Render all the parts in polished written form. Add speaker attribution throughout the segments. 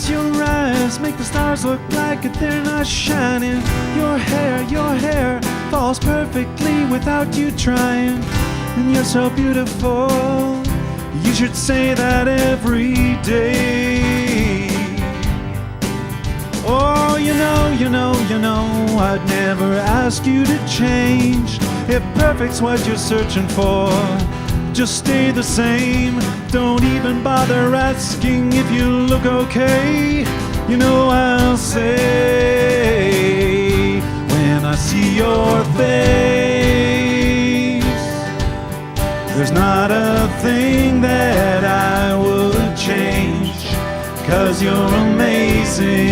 Speaker 1: your eyes make the stars look like they're not shining. Your hair falls perfectly without you trying. And you're so beautiful, you should say that every day. Oh, you know, I'd never ask you to change. If perfect's what you're searching for, just stay the same. Don't even bother asking if you look okay. You know I'll say when I see your face, there's not a thing that I would change, 'cause you're amazing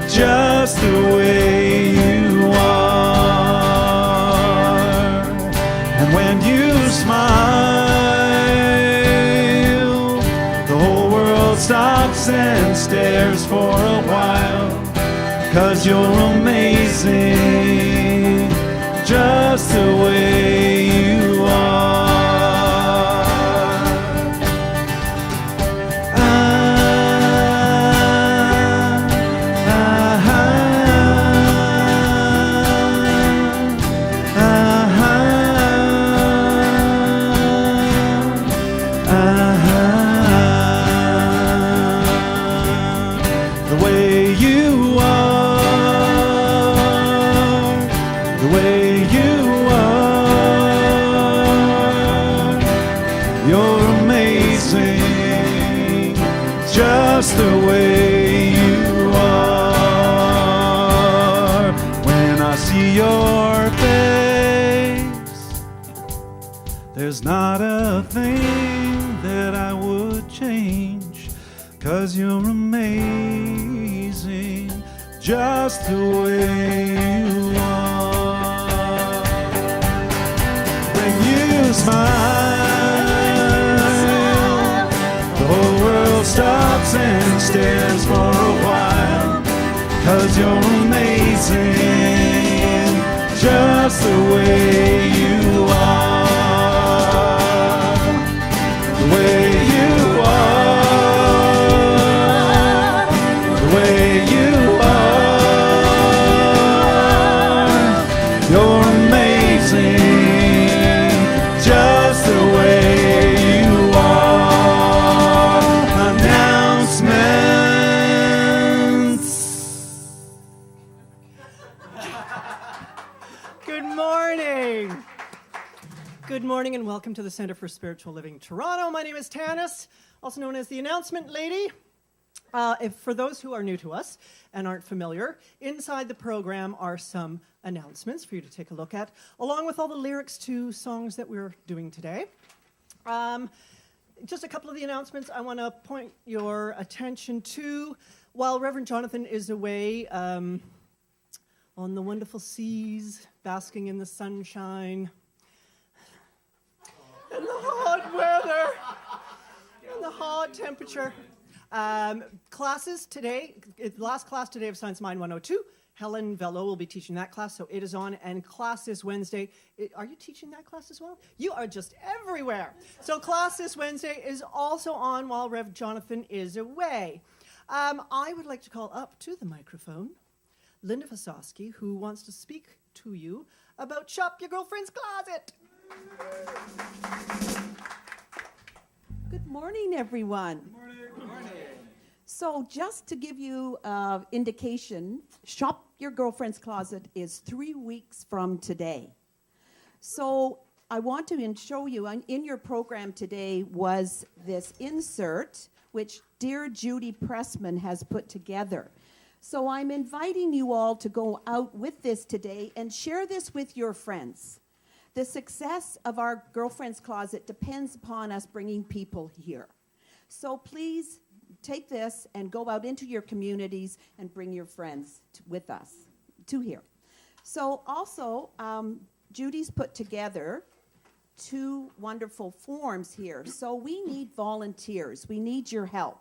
Speaker 1: just the way you are. And when you smile, the whole world stops and stares for a while, 'cause you're amazing just the way you are. Just the way you are. When I see your face, there's not a thing that I would change, 'cause you're amazing just the way you are. When you smile, the whole world stops and stares for a while, 'cause you're amazing just the way you are. The way you are. The way you are. You're amazing just the way you are. Announcements.
Speaker 2: Good morning. Good morning and welcome to the Centre for Spiritual Living Toronto. My name is Tanis, also known as the Announcement Lady. For those who are new to us and aren't familiar, inside the program are some announcements for you to take a look at, along with all the lyrics to songs that we're doing today. Just a couple of the announcements I want to point your attention to. While Reverend Jonathan is away on the wonderful seas, basking in the sunshine, in the hot weather, in the hot temperature. Classes today, last class today of Science Mind 102, Helen Valleau will be teaching that class, so it is on, and class this Wednesday. Are you teaching that class as well? You are just everywhere. So class this Wednesday is also on while Rev Jonathan is away. I would like to call up to the microphone Linda Fasowski, who wants to speak to you about Shop Your Girlfriend's Closet.
Speaker 3: Good morning, everyone.
Speaker 1: Good morning.
Speaker 3: So just to give you an indication, Shop Your Girlfriend's Closet is 3 weeks from today. So I want to show you, in your program today was this insert, which dear Judy Pressman has put together. So I'm inviting you all to go out with this today and share this with your friends. The success of our Girlfriend's Closet depends upon us bringing people here. So please take this and go out into your communities and bring your friends with us to here. So also, Judy's put together 2 wonderful forms here. So we need volunteers. We need your help.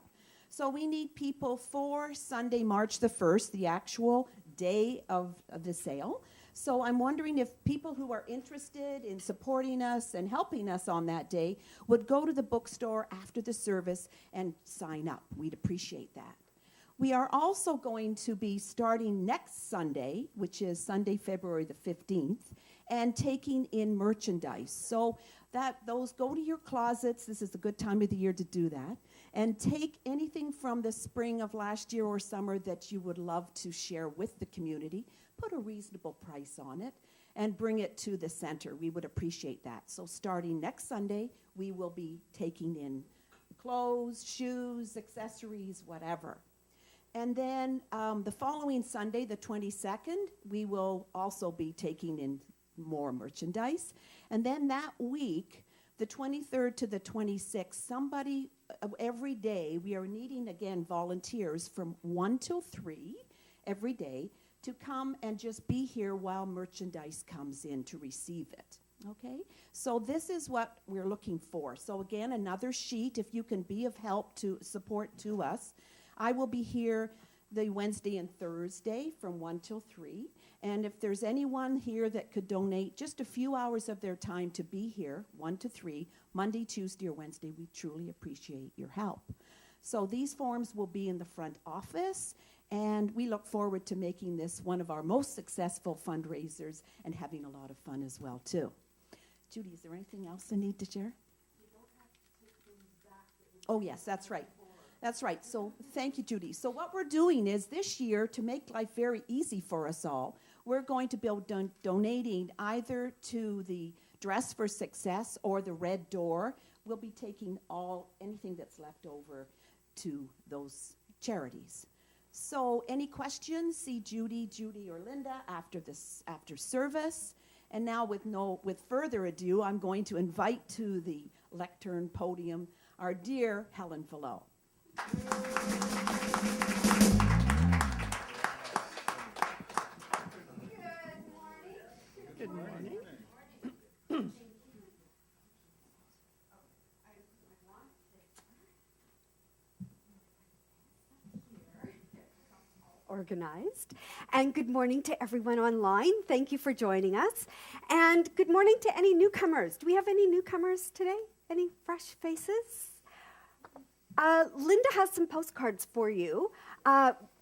Speaker 3: So we need people for Sunday, March the 1st, the actual day of the sale. So I'm wondering if people who are interested in supporting us and helping us on that day would go to the bookstore after the service and sign up. We'd appreciate that. We are also going to be starting next Sunday, which is Sunday, February the 15th, and taking in merchandise. So those go to your closets. This is a good time of the year to do that. And take anything from the spring of last year or summer that you would love to share with the community. Put a reasonable price on it and bring it to the center. We would appreciate that. So starting next Sunday, we will be taking in clothes, shoes, accessories, whatever. And then the following Sunday, the 22nd, we will also be taking in more merchandise. And then that week, the 23rd to the 26th, somebody every day, we are needing, again, volunteers from 1 till 3 every day to come and just be here while merchandise comes in to receive it. Okay? So this is what we're looking for. So again, another sheet, if you can be of help to support to us. I will be here the Wednesday and Thursday from 1 till 3. And if there's anyone here that could donate just a few hours of their time to be here, 1 to 3, Monday, Tuesday, or Wednesday, we truly appreciate your help. So these forms will be in the front office, and we look forward to making this one of our most successful fundraisers and having a lot of fun as well, too. Judy, is there anything else I need to share? Oh, yes, that's right. That's right. So thank you, Judy. So what we're doing is this year, to make life very easy for us all, we're going to be donating either to the Dress for Success or the Red Door. We'll be taking anything that's left over to those charities. So any questions? See Judy, or Linda after service. And now with further ado, I'm going to invite to the lectern podium our dear Helen Valleau.
Speaker 2: Good morning.
Speaker 4: Organized. And good morning to everyone online. Thank you for joining us. And good morning to any newcomers. Do we have any newcomers today? Any fresh faces? Linda has some postcards for you.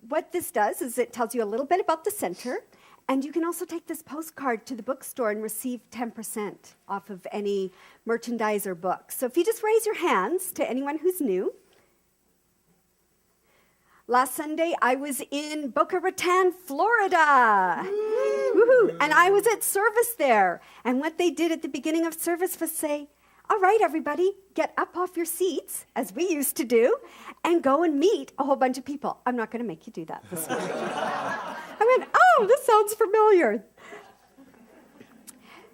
Speaker 4: What this does is it tells you a little bit about the center, and you can also take this postcard to the bookstore and receive 10% off of any merchandise or books. So if you just raise your hands to anyone who's new. Last Sunday, I was in Boca Raton, Florida. Woohoo! And I was at service there. And what they did at the beginning of service was say, all right, everybody, get up off your seats, as we used to do, and go and meet a whole bunch of people. I'm not going to make you do that this morning. I went, oh, this sounds familiar.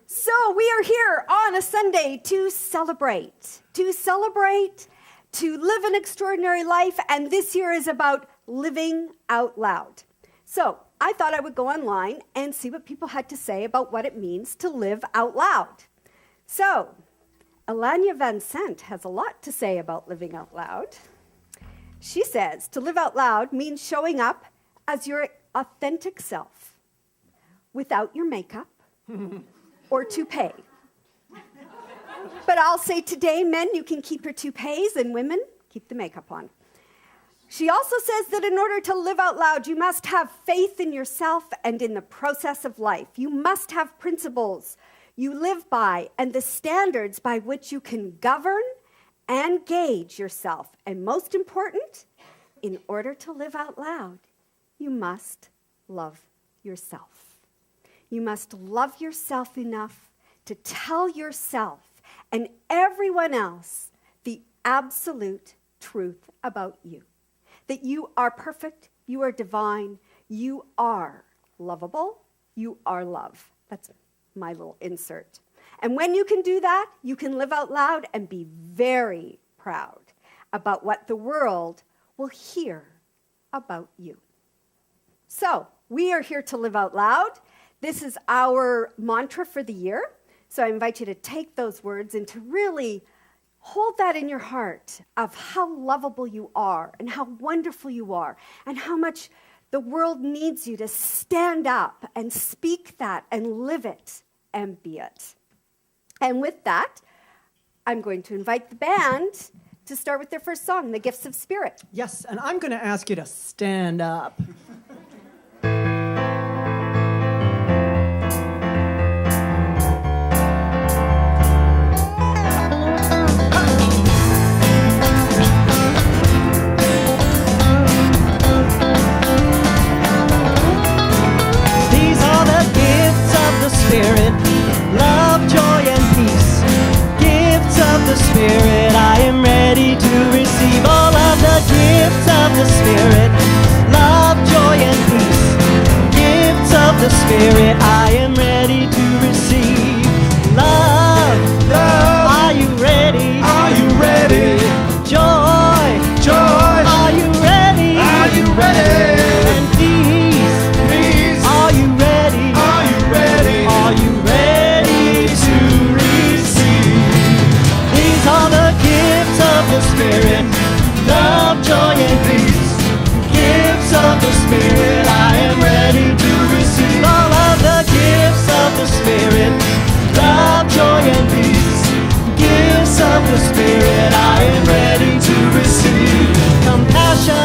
Speaker 4: So we are here on a Sunday to celebrate, to live an extraordinary life, and this year is about living out loud. So I thought I would go online and see what people had to say about what it means to live out loud. So Elanya Van Sant has a lot to say about living out loud. She says, to live out loud means showing up as your authentic self without your makeup or toupee. But I'll say today, men, you can keep your toupees, and women, keep the makeup on. She also says that in order to live out loud, you must have faith in yourself and in the process of life. You must have principles you live by and the standards by which you can govern and gauge yourself. And most important, in order to live out loud, you must love yourself. You must love yourself enough to tell yourself and everyone else the absolute truth about you. That you are perfect, you are divine, you are lovable, you are love. That's my little insert. And when you can do that, you can live out loud and be very proud about what the world will hear about you. So, we are here to live out loud. This is our mantra for the year. So I invite you to take those words and to really hold that in your heart of how lovable you are and how wonderful you are and how much The world needs you to stand up and speak that and live it and be it. And with that, I'm going to invite the band to start with their first song, The Gifts of Spirit.
Speaker 2: Yes, and I'm going to ask you to stand up. These are the gifts of the Spirit, love, joy, and peace. Gifts of the Spirit, I am ready to receive all of the gifts of the Spirit, love, joy, and peace. Gifts of the Spirit, I am ready to receive. Love,
Speaker 1: Love,
Speaker 2: are you ready?
Speaker 1: are you ready?
Speaker 2: Joy,
Speaker 1: Joy,
Speaker 2: are you ready?
Speaker 1: are you ready?
Speaker 2: And peace,
Speaker 1: Peace,
Speaker 2: are you ready?
Speaker 1: are you ready?
Speaker 2: Are you ready to receive? These are the gifts of the Spirit, love, joy, and peace. Gifts of the Spirit, I am ready to receive all of the gifts of the Spirit, love, joy, and peace. Gifts of the Spirit, I am ready to receive. Compassion,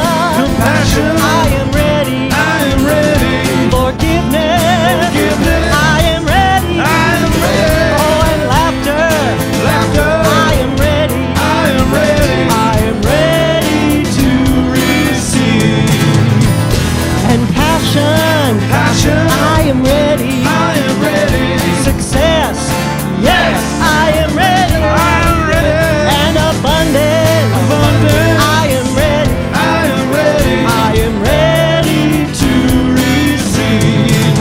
Speaker 1: Compassion,
Speaker 2: I am ready.
Speaker 1: I am ready.
Speaker 2: Forgiveness,
Speaker 1: Forgiveness,
Speaker 2: I am ready.
Speaker 1: I am ready.
Speaker 2: Oh, and laughter,
Speaker 1: Laughter,
Speaker 2: I am ready.
Speaker 1: I am ready.
Speaker 2: I am ready to receive. And passion,
Speaker 1: Passion,
Speaker 2: I am ready.
Speaker 1: I am ready.
Speaker 2: Success, yes, I am ready.
Speaker 1: I am ready.
Speaker 2: And abundance,
Speaker 1: Abundance,
Speaker 2: I am ready.
Speaker 1: I am ready.
Speaker 2: I am ready to receive.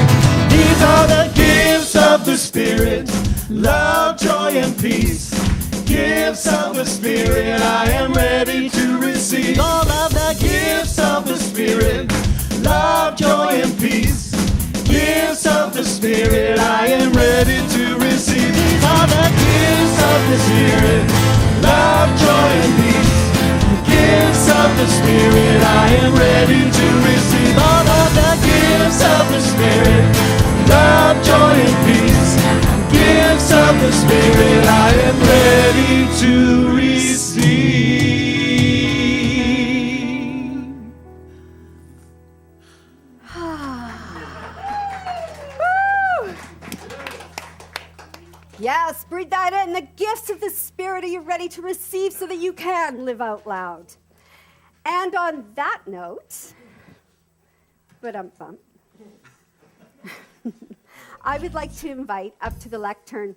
Speaker 2: These are the
Speaker 1: Gifts of the Spirit, love, joy, and peace. Gifts of the Spirit, I am ready to receive.
Speaker 2: all of the
Speaker 1: Gifts of the Spirit, love, joy, and peace. Gifts of the Spirit, I am ready to receive.
Speaker 2: These are the
Speaker 1: Gifts of the Spirit, love, joy, and peace. Gifts of the Spirit, I am ready to receive.
Speaker 2: all of the
Speaker 1: Gifts of the Spirit, love, joy, and peace. Gifts of the Spirit, I am ready to receive.
Speaker 4: Yes, breathe that in. The gifts of the Spirit, are you ready to receive so that you can live out loud? And on that note, I would like to invite up to the lectern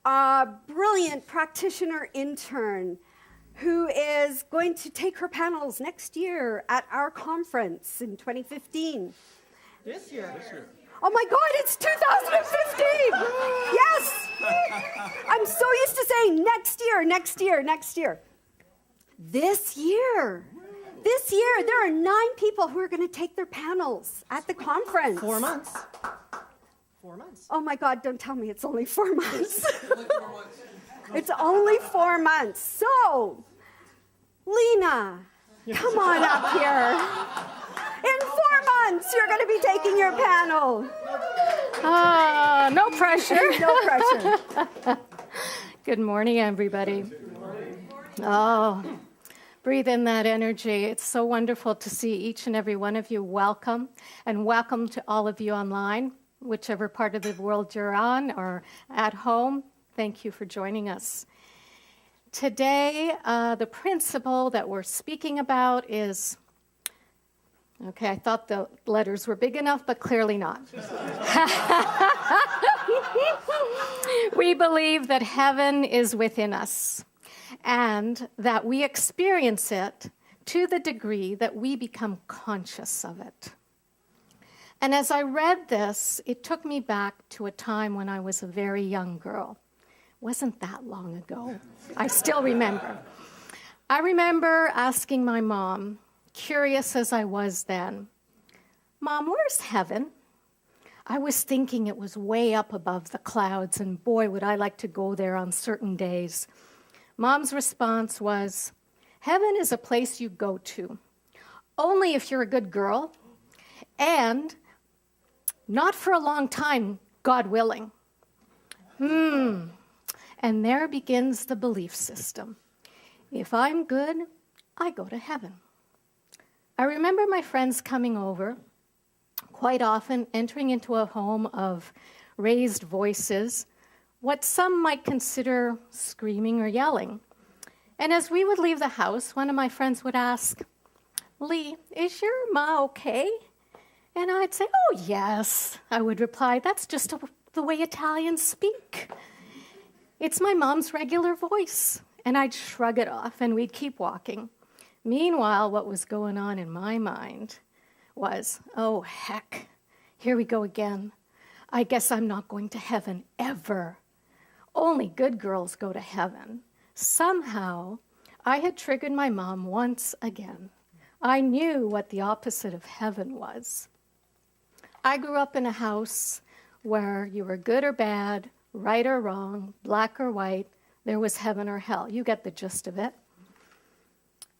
Speaker 4: a brilliant practitioner intern who is going to take her panels next year at our conference in 2015.
Speaker 2: This year.
Speaker 4: Oh my God, it's 2015! Yes! I'm so used to saying next year, next year, next year. This year, there are 9 people who are going to take their panels at the conference.
Speaker 2: 4 months. 4 months.
Speaker 4: Oh my God, don't tell me it's only 4 months. It's only 4 months. So, Lena, come on up here. In 4 months, you're going to be taking your panel.
Speaker 5: No pressure.
Speaker 4: No pressure.
Speaker 5: Good morning, everybody. Oh, breathe in that energy. It's so wonderful to see each and every one of you. Welcome, and welcome to all of you online, whichever part of the world you're on or at home. Thank you for joining us. Today, the principle that we're speaking about is, okay, I thought the letters were big enough, but clearly not. We believe that heaven is within us and that we experience it to the degree that we become conscious of it. And as I read this, it took me back to a time when I was a very young girl. Wasn't that long ago. I still remember. I remember asking my mom, curious as I was then, Mom, where's heaven? I was thinking it was way up above the clouds, and boy, would I like to go there on certain days. Mom's response was, heaven is a place you go to, only if you're a good girl, And not for a long time, God willing. And there begins the belief system. If I'm good, I go to heaven. I remember my friends coming over, quite often entering into a home of raised voices, what some might consider screaming or yelling. And as we would leave the house, one of my friends would ask, "Lee, is your ma okay?" And I'd say, "Oh, yes," I would reply. "That's just the way Italians speak. It's my mom's regular voice." And I'd shrug it off, and we'd keep walking. Meanwhile, what was going on in my mind was, oh, heck, here we go again. I guess I'm not going to heaven ever. Only good girls go to heaven. Somehow, I had triggered my mom once again. I knew what the opposite of heaven was. I grew up in a house where you were good or bad, right or wrong, black or white. There was heaven or hell. You get the gist of it.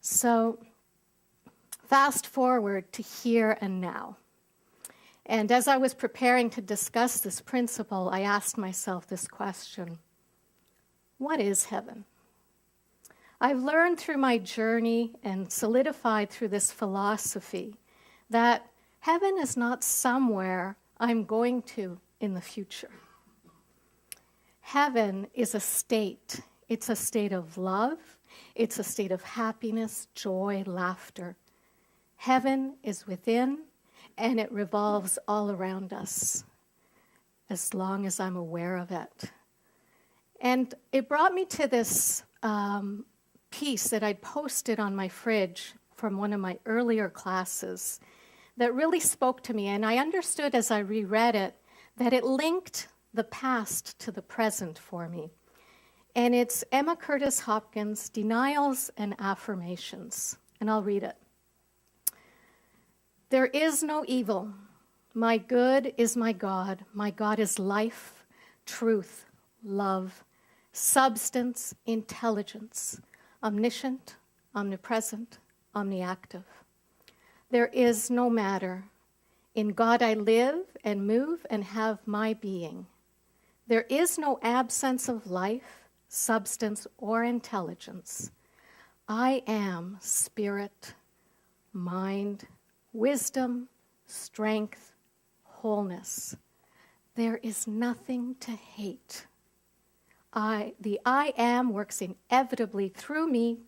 Speaker 5: So, fast forward to here and now. And as I was preparing to discuss this principle, I asked myself this question: what is heaven? I've learned through my journey and solidified through this philosophy that heaven is not somewhere I'm going to in the future. Heaven is a state. It's a state of love. It's a state of happiness, joy, laughter. Heaven is within, and it revolves all around us, as long as I'm aware of it. And it brought me to this piece that I'd posted on my fridge from one of my earlier classes that really spoke to me. And I understood as I reread it that it linked the past to the present for me. And it's Emma Curtis Hopkins' Denials and Affirmations. And I'll read it. There is no evil. My good is my God. My God is life, truth, love, substance, intelligence, omniscient, omnipresent, omniactive. There is no matter. In God I live and move and have my being. There is no absence of life, substance, or intelligence. I am spirit, mind, wisdom, strength, wholeness. There is nothing to hate. The I am works inevitably through me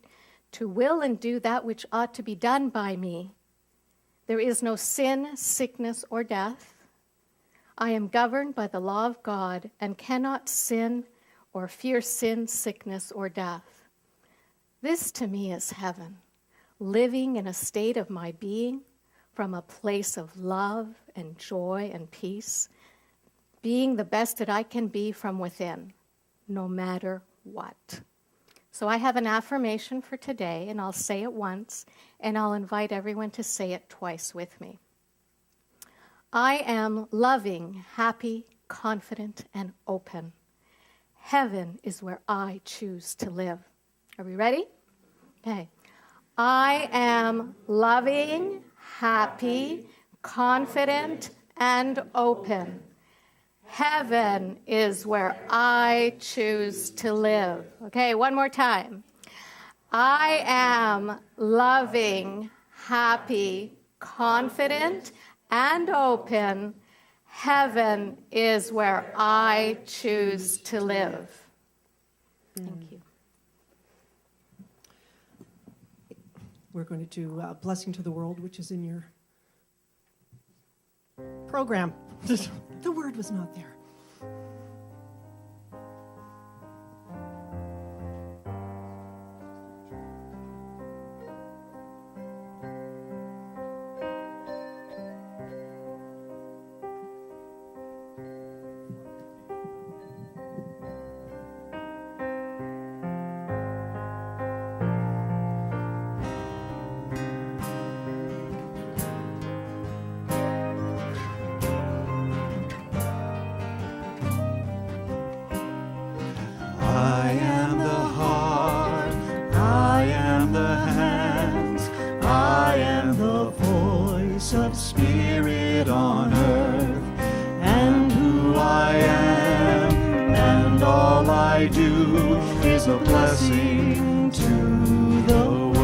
Speaker 5: to will and do that which ought to be done by me. There is no sin, sickness, or death. I am governed by the law of God and cannot sin or fear sin, sickness, or death. This to me is heaven, living in a state of my being from a place of love and joy and peace, being the best that I can be from within, no matter what. So I have an affirmation for today, and I'll say it once, and I'll invite everyone to say it twice with me. I am loving, happy, confident, and open. Heaven is where I choose to live. Are we ready? Okay. I am loving, happy, confident, and open. Heaven is where I choose to live. Okay, one more time. I am loving, happy, confident, and open. Heaven is where I choose to live. Thank you.
Speaker 2: We're going to do Blessing to the World, which is in your program. The word was not there.
Speaker 1: a blessing to the world.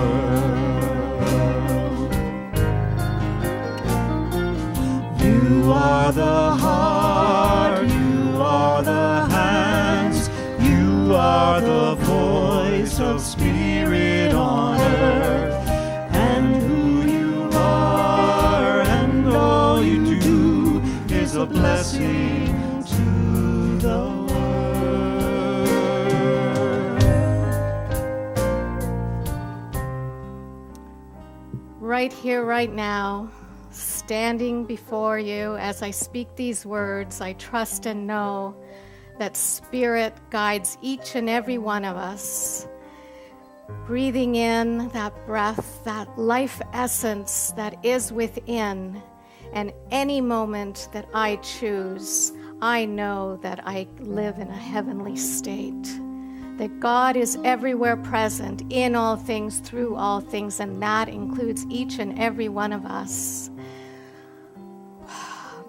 Speaker 1: You are the heart, you are the hands, you are the voice of spirit on earth. And who you are and all you do is a blessing to the world.
Speaker 5: Right here, right now, standing before you as I speak these words, I trust and know that Spirit guides each and every one of us. Breathing in that breath, that life essence that is within, and any moment that I choose, I know that I live in a heavenly state. That God is everywhere present, in all things, through all things, and that includes each and every one of us.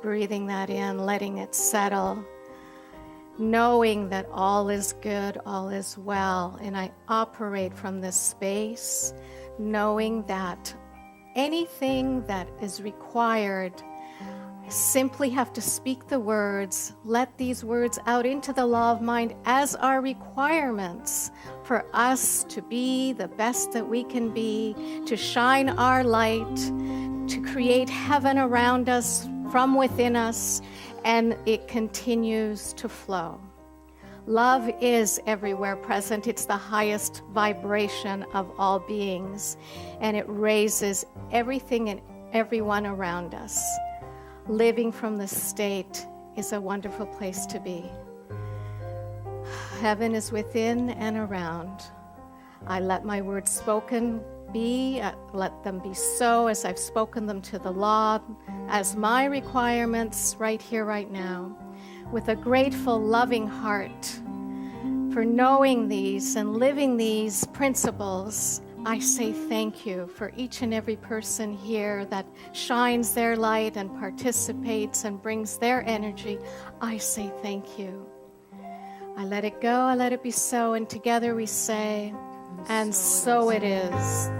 Speaker 5: Breathing that in, letting it settle, knowing that all is good, all is well, and I operate from this space, knowing that anything that is required, I simply have to speak the words, let these words out into the law of mind as our requirements for us to be the best that we can be, to shine our light, to create heaven around us, from within us, and it continues to flow. Love is everywhere present. It's the highest vibration of all beings, and it raises everything and everyone around us. Living from this state is a wonderful place to be. Heaven is within and around. I let my words spoken be, let them be so as I've spoken them to the law, as my requirements right here, right now, with a grateful, loving heart for knowing these and living these principles. I say thank you for each and every person here that shines their light and participates and brings their energy. I say thank you. I let it go, I let it be so, and together we say, and so it is.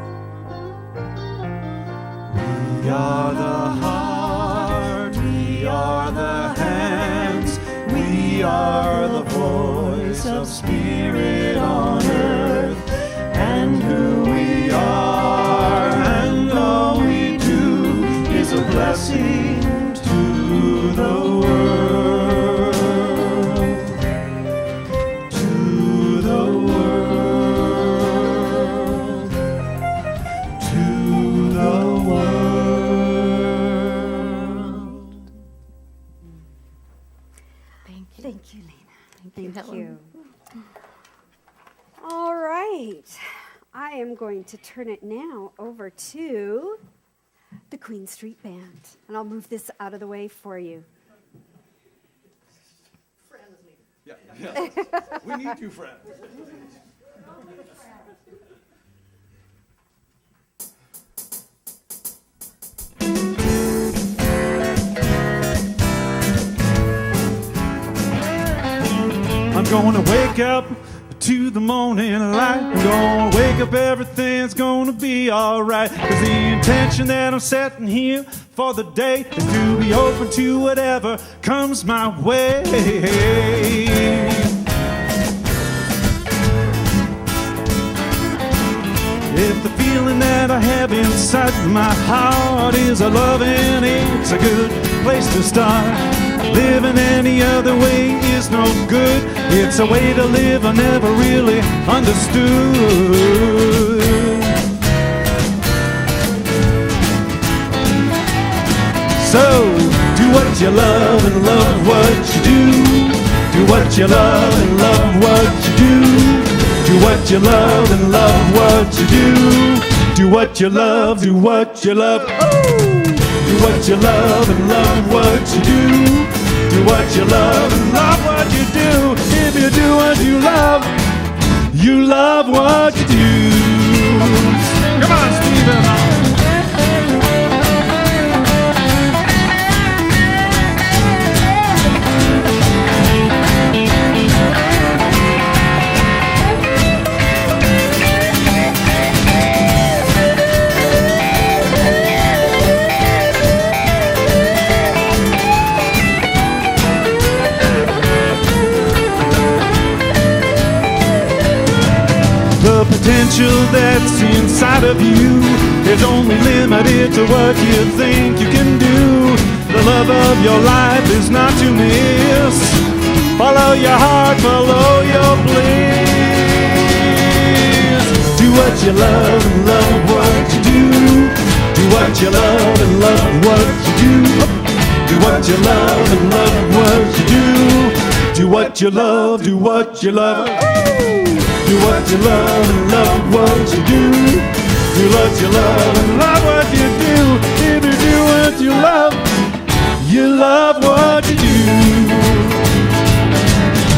Speaker 1: We are the heart, we are the hands, we are the voice of spirit on earth, and who we are and all we do is a blessing to the world, to the world, to the world.
Speaker 5: Thank you.
Speaker 4: Thank you, Lena.
Speaker 5: Thank
Speaker 4: Thank
Speaker 5: you.
Speaker 4: you. All right. I am going to turn it now over to the Queen Street Band, and I'll move this out of the way for you.
Speaker 1: Yeah. We need you, friend. I'm gonna wake up to the morning light. I'm gonna wake up, everything's gonna be alright. 'Cause the intention that I'm setting here for the day is to be open to whatever comes my way. If the feeling that I have inside my heart is a loving, it's a good place to start. Living any other way is no good. It's a way to live I never really understood. So, do what you love and love what you do. Do what you love and love what you do. Do what you love and love what you do. Do what you love, do what you love. Oh! Do what you love and love what you do. Do what you love and love what you do. If you do what you love what you do. Come on, Stephen. potential that's inside of you is only limited to what you think you can do. The love of your life is not to miss. Follow your heart, follow your bliss. Do what you love and love what you do. Do what you love and love what you do. Do what you love and love what you do. Do what you love, do what you love. Do what you love and love what you do. Do what you love and love what you do. If you do what you love what you do.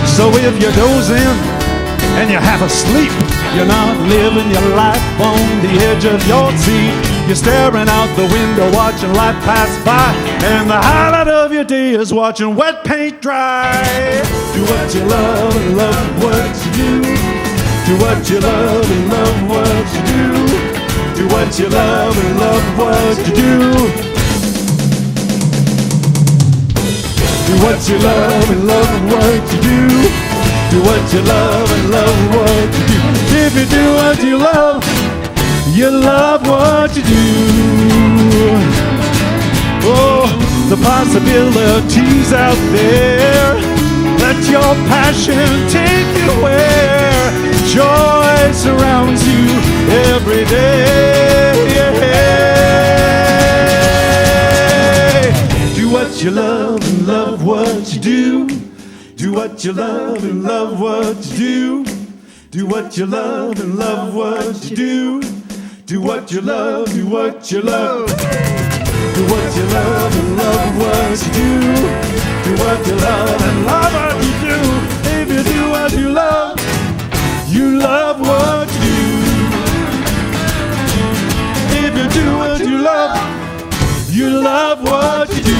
Speaker 1: So if you're dozing and you're half asleep, you're not living your life on the edge of your seat. You're staring out the window watching life pass by, and the highlight of your day is watching wet paint dry. Do what you love and love what you do. Do what you love and love what you do. Do what you love and love what you do. Do what you love and love what you do. Do what you love and love what you do. If you do what you love what you do. Oh, the possibilities out there. Let your passion take you where joy surrounds you every day. Do what you love and love what you do. Do what you love and love what you do. Do what you love and love what you do. Do what you love, do what you love. Do what you love and love what you do. Do what you love and love what you do. If you do what you love what you do. If you do what you love what you do.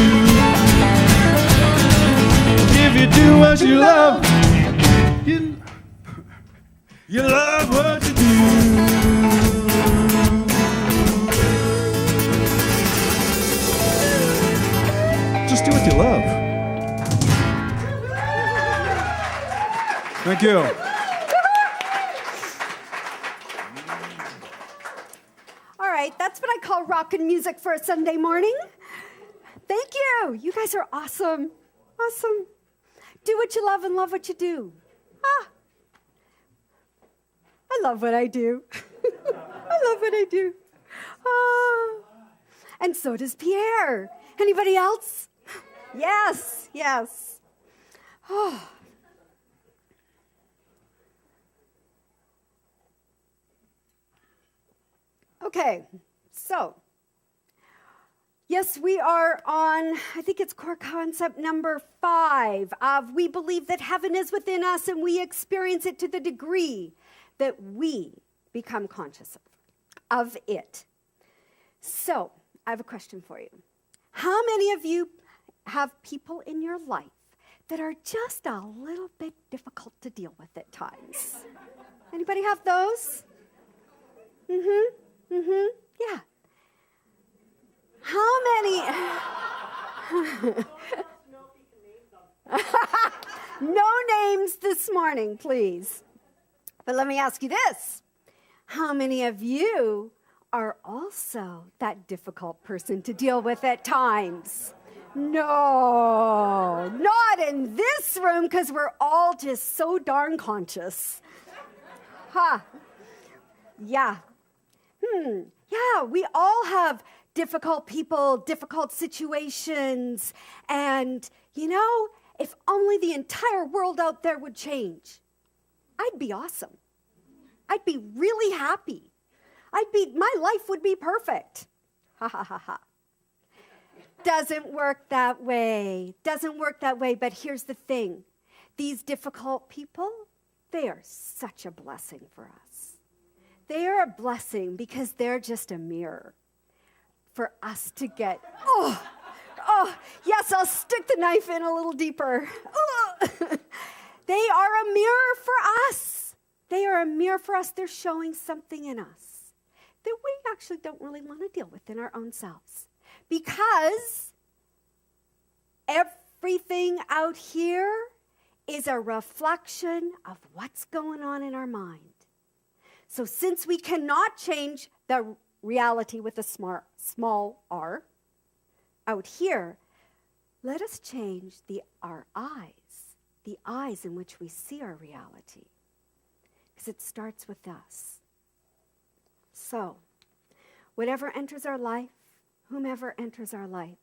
Speaker 1: If you do what you love what you do. Just do what you love. Thank you.
Speaker 4: All right, that's what I call rockin' music for a Sunday morning. Thank you. You guys are awesome. Awesome. Do what you love and love what you do. I love what I do. I love what I do. And so does Pierre. Anybody else? Yes, yes. Oh. Okay, so, yes, we are on, I think it's core concept number 5 of we believe that heaven is within us and we experience it to the degree that we become conscious of it. So, I have a question for you. How many of you have people in your life that are just a little bit difficult to deal with at times? Anybody have those? Yeah. How many? No names this morning, please. But let me ask you this. How many of you are also that difficult person to deal with at times? No, not in this room, because we're all just so darn conscious. Yeah. Yeah, we all have difficult people, difficult situations. And, you know, if only the entire world out there would change, I'd be awesome. I'd be really happy. My life would be perfect. Ha ha ha ha. Doesn't work that way. Doesn't work that way. But here's the thing. These difficult people, they are such a blessing for us. They are a blessing because they're just a mirror for us to get, oh, yes, I'll stick the knife in a little deeper. Oh. They are a mirror for us. They are a mirror for us. They're showing something in us that we actually don't really want to deal with in our own selves. Because everything out here is a reflection of what's going on in our mind. So since we cannot change the reality with a small r out here, let us change our eyes in which we see our reality, because it starts with us. So, whatever enters our life, whomever enters our life,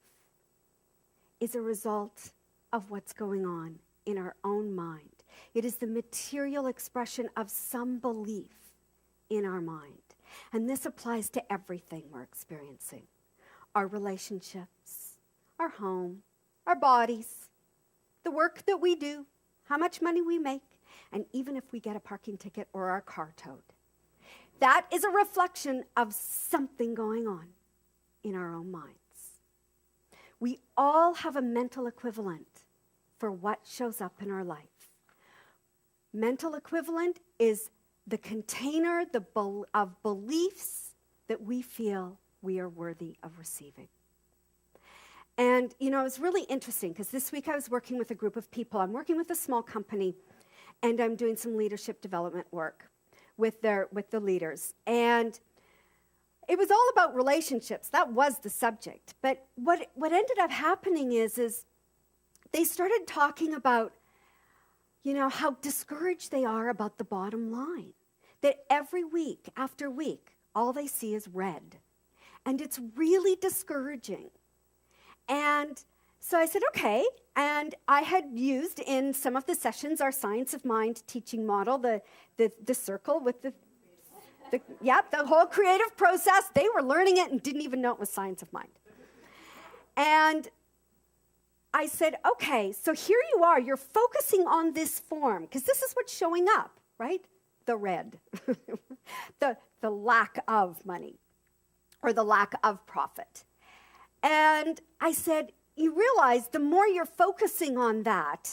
Speaker 4: is a result of what's going on in our own mind. It is the material expression of some belief in our mind. And this applies to everything we're experiencing. Our relationships, our home, our bodies, the work that we do, how much money we make, and even if we get a parking ticket or our car towed. That is a reflection of something going on in our own minds. We all have a mental equivalent for what shows up in our life. Mental equivalent is the container of beliefs that we feel we are worthy of receiving. And, you know, it's really interesting because this week I was working with a group of people. I'm working with a small company, and I'm doing some leadership development work with the leaders. And it was all about relationships. That was the subject. But what ended up happening is they started talking about, you know, how discouraged they are about the bottom line. That every week after week, all they see is red. And it's really discouraging. And so I said, okay. And I had used in some of the sessions our Science of Mind teaching model, the circle with the whole creative process. They were learning it and didn't even know it was Science of Mind. And I said, okay, so here you are. You're focusing on this form, because this is what's showing up, right? The red, the lack of money or the lack of profit. And I said, you realize the more you're focusing on that,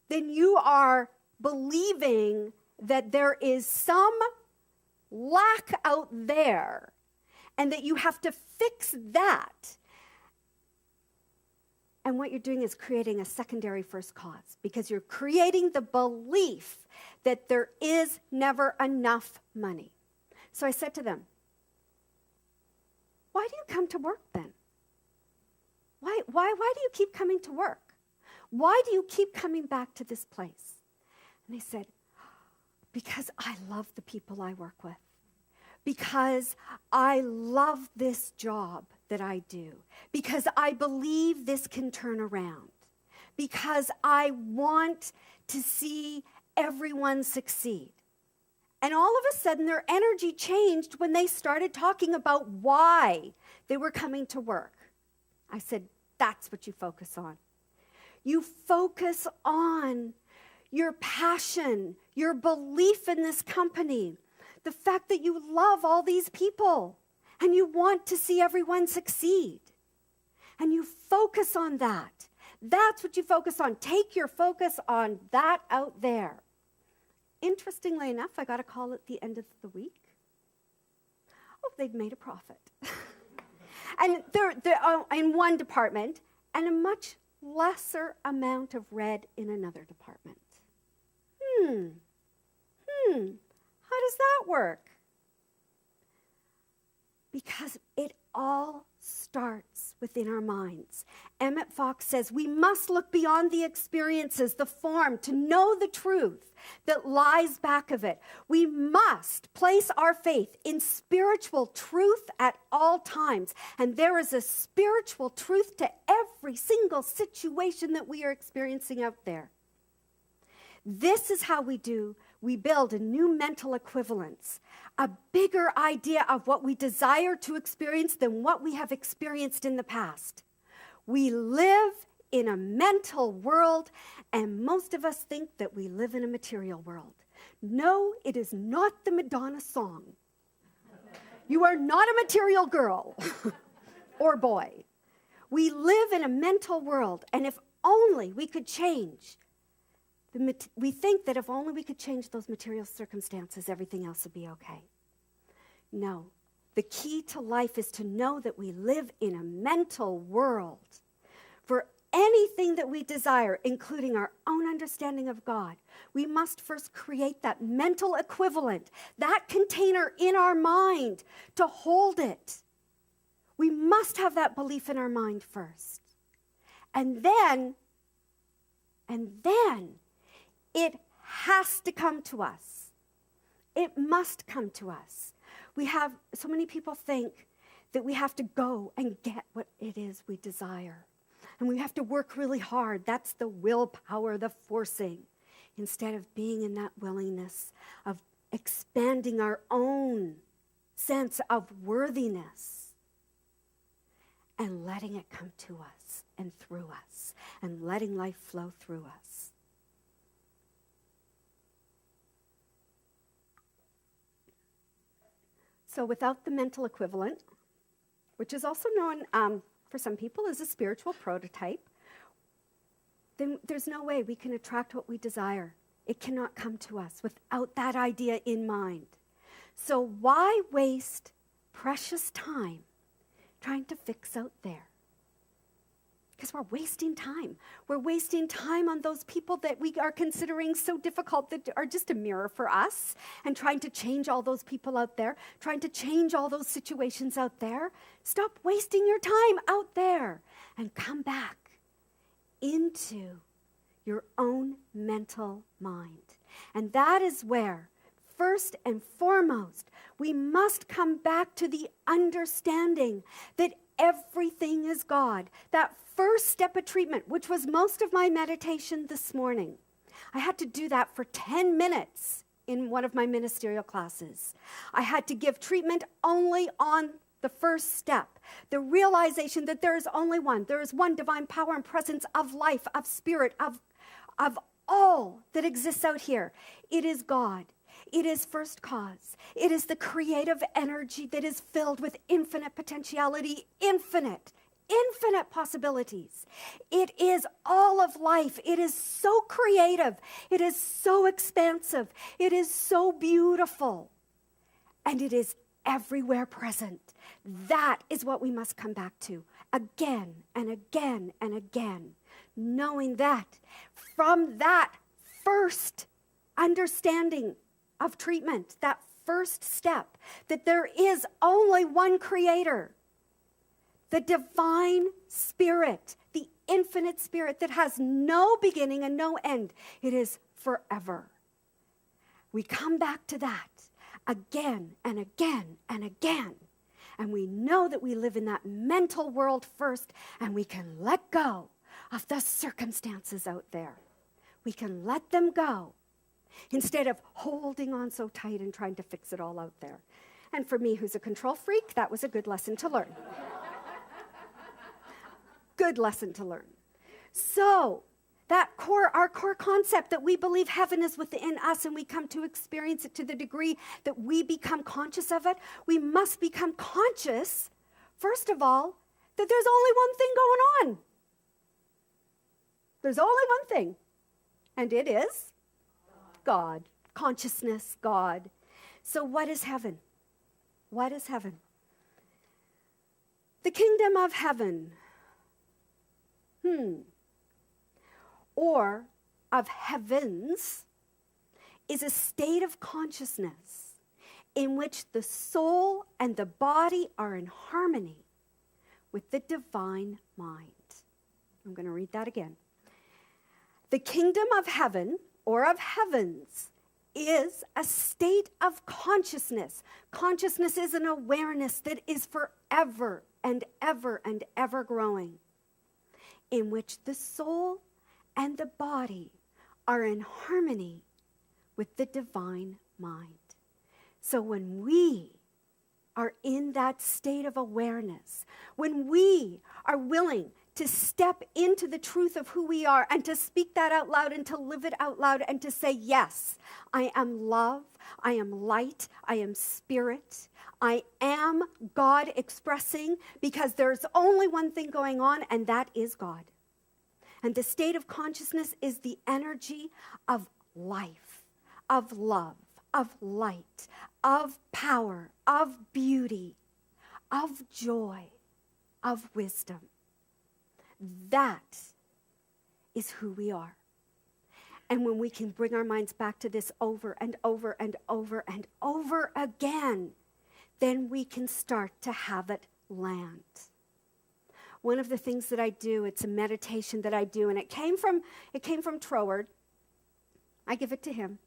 Speaker 4: then you are believing that there is some lack out there and that you have to fix that. And what you're doing is creating a secondary first cause, because you're creating the belief that there is never enough money. So I said to them, why do you come to work then? Why do you keep coming to work? Why do you keep coming back to this place? And they said, because I love the people I work with. Because I love this job that I do. Because I believe this can turn around. Because I want to see everyone succeed. And all of a sudden, their energy changed when they started talking about why they were coming to work. I said, that's what you focus on. You focus on your passion, your belief in this company, the fact that you love all these people and you want to see everyone succeed. And you focus on that. That's what you focus on. Take your focus on that out there. Interestingly enough, I got a call at the end of the week. Oh, they'd made a profit. And they're in one department and a much lesser amount of red in another department. How does that work? Because it all starts within our minds. Emmett Fox says we must look beyond the experiences, the form, to know the truth that lies back of it. We must place our faith in spiritual truth at all times. And there is a spiritual truth to every single situation that we are experiencing out there. This is how we build a new mental equivalence, a bigger idea of what we desire to experience than what we have experienced in the past. We live in a mental world, and most of us think that we live in a material world. No, it is not the Madonna song. You are not a material girl or boy. We live in a mental world, and if only we could change we think that if only we could change those material circumstances, everything else would be okay. No. The key to life is to know that we live in a mental world. For anything that we desire, including our own understanding of God, we must first create that mental equivalent, that container in our mind to hold it. We must have that belief in our mind first. And then it has to come to us. It must come to us. So many people think that we have to go and get what it is we desire. And we have to work really hard. That's the willpower, the forcing. Instead of being in that willingness of expanding our own sense of worthiness and letting it come to us and through us and letting life flow through us. So without the mental equivalent, which is also known for some people as a spiritual prototype, then there's no way we can attract what we desire. It cannot come to us without that idea in mind. So why waste precious time trying to fix out there? Because we're wasting time. We're wasting time on those people that we are considering so difficult, that are just a mirror for us, and trying to change all those people out there, trying to change all those situations out there. Stop wasting your time out there and come back into your own mental mind. And that is where, first and foremost, we must come back to the understanding that everything is God. That first step of treatment, which was most of my meditation this morning. I had to do that for 10 minutes in one of my ministerial classes. I had to give treatment only on the first step, the realization that there is only one. There is one divine power and presence of life, of spirit, of all that exists out here. It is God. It is first cause. It is the creative energy that is filled with infinite potentiality, infinite possibilities. It is all of life. It is so creative. It is so expansive. It is so beautiful. And it is everywhere present. That is what we must come back to again and again and again, knowing that from that first understanding of treatment, that first step, that there is only one creator, the divine spirit, the infinite spirit that has no beginning and no end. It is forever. We come back to that again and again and again. And we know that we live in that mental world first, and we can let go of the circumstances out there. We can let them go instead of holding on so tight and trying to fix it all out there. And for me, who's a control freak, that was a good lesson to learn. Good lesson to learn. So, our core concept that we believe heaven is within us and we come to experience it to the degree that we become conscious of it, we must become conscious, first of all, that there's only one thing going on. There's only one thing, and it is God. Consciousness, God. So what is heaven? What is heaven? The kingdom of heaven. Or of heavens is a state of consciousness in which the soul and the body are in harmony with the divine mind. I'm going to read that again. The kingdom of heaven or of heavens is a state of consciousness. Consciousness is an awareness that is forever and ever and ever growing, in which the soul and the body are in harmony with the divine mind. So when we are in that state of awareness, when we are willing to step into the truth of who we are and to speak that out loud and to live it out loud and to say, yes, I am love, I am light, I am spirit, I am God expressing, because there's only one thing going on, and that is God. And the state of consciousness is the energy of life, of love, of light, of power, of beauty, of joy, of wisdom. That is who we are. And when we can bring our minds back to this over and over and over and over again, then we can start to have it land. One of the things that I do, it's a meditation that I do, and it came from Troward. I give it to him.